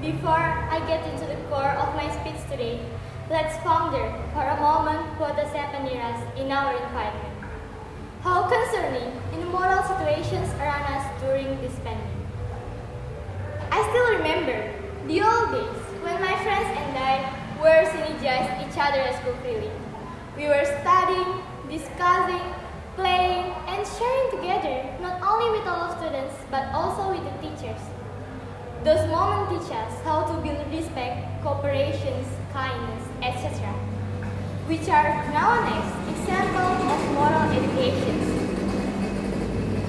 Before I get into the core of my speech today, let's ponder for a moment what has happened near us in our environment. How concerning immoral situations around us during this pandemic. I still remember the old days when my friends and I were synergized each other at school freely. We were studying, discussing, playing, and sharing together, not only with all of students, but also with the teachers. Those moments teach us how to build respect, cooperation, kindness, etc., which are nowadays examples of moral education.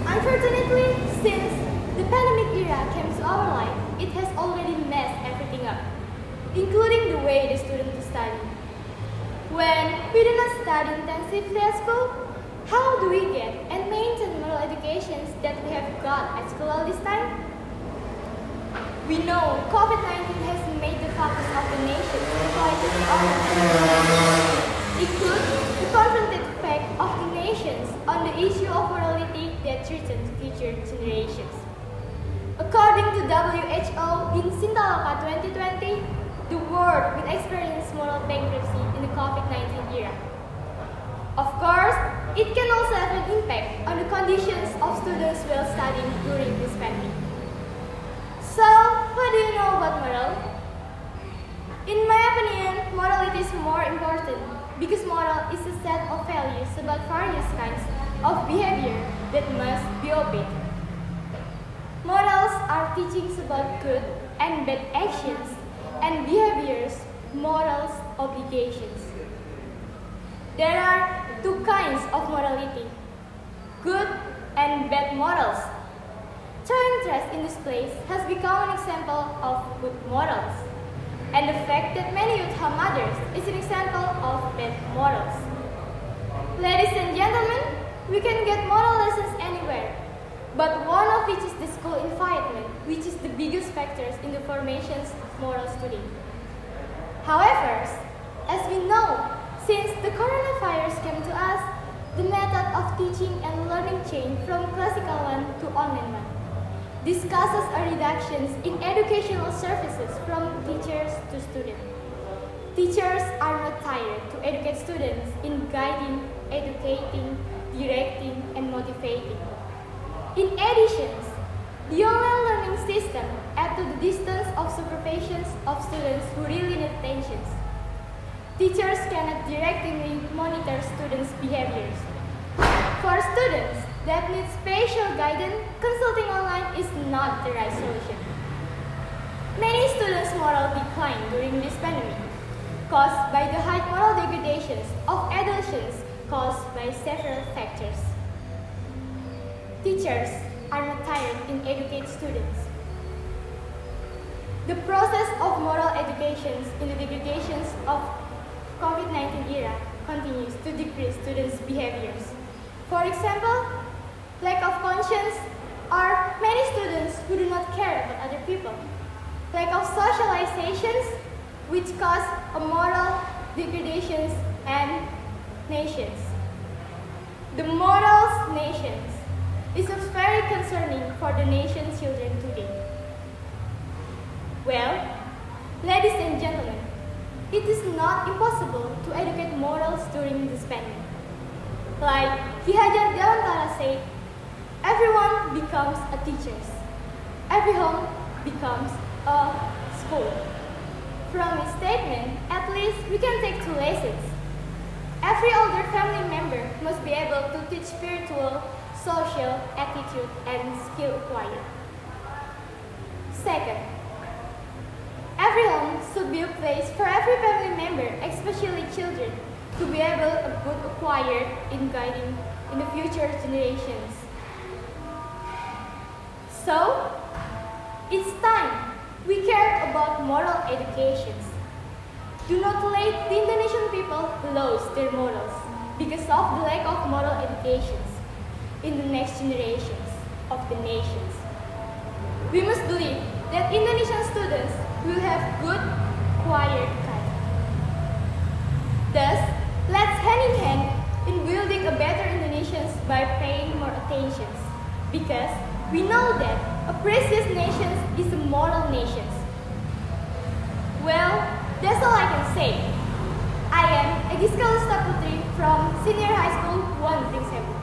Unfortunately, since the pandemic era came to our life, it has already messed everything up, including the way the students study. When we do not study intensively at school, how do we get and maintain moral educations that we have got at school all this time? We know COVID-19 has made the focus of the nation quite include the confronted fact of the nations on the issue of morality that threatens future generations. According to WHO in Sintaloka 2020, the world will experience moral bankruptcy in the COVID-19 era. Of course, it can also have an impact on the conditions of students while studying during this pandemic. So, what do you know about moral? In my opinion, morality is more important because moral is a set of values about various kinds of behavior that must be obeyed. Morals are teachings about good and bad actions and behaviors, morals, obligations. There are two kinds of morality, good and bad morals. Throwing trash in this place has become an example of good morals, and the fact that many youth harm others is an example of bad morals. Ladies and gentlemen, we can get moral lessons anywhere, but one of which is the school environment, which is the biggest factors in the formations of morals today. However, as we know, since the coronavirus came to us, the method of teaching and learning changed from classical one to online one. Discusses a reductions in educational services from teachers to students. Teachers are not tired to educate students in guiding, educating, directing, and motivating. In addition, the online learning system adds to the distance of supervisions of students who really need attention. Teachers cannot directly monitor students' behaviors. For students that need special guidance, consulting online is not the right solution. Many students' moral decline during this pandemic, caused by the high moral degradations of adolescents caused by several factors. Teachers are not tired in educate students. The process of moral education in the degradations of COVID-19 era continues to decrease students' behaviors. For example, lack of conscience or many students who do not care about other people. Lack of socializations, which cause a moral degradations and nations. The morals nations is very concerning for the nation's children today. Well, ladies and gentlemen, it is not impossible to educate morals during this pandemic. Like Ki Hajar Dewantara said, everyone becomes a teacher. Every home becomes a school. From his statement, at least we can take two lessons. Every older family member must be able to teach spiritual, social, attitude, and skill acquired. Second, every home should be a place for every family member, especially children, to be able to good acquired in guiding in the future generations. So, it's time we care about moral educations. Do not let the Indonesian people lose their morals because of the lack of moral educations in the next generations of the nations. We must believe that Indonesian students will have good, acquired kind. Thus, let's hand in hand in building a better Indonesians by paying more attention, because we know that a precious nation is a moral nation. say, I am Egiska Putri from Senior High School 1 PRINGSEWU.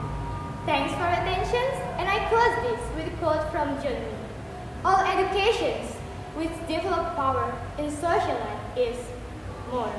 Thanks for attention, and I close this with a quote from John. All educations which develop power in social life is more.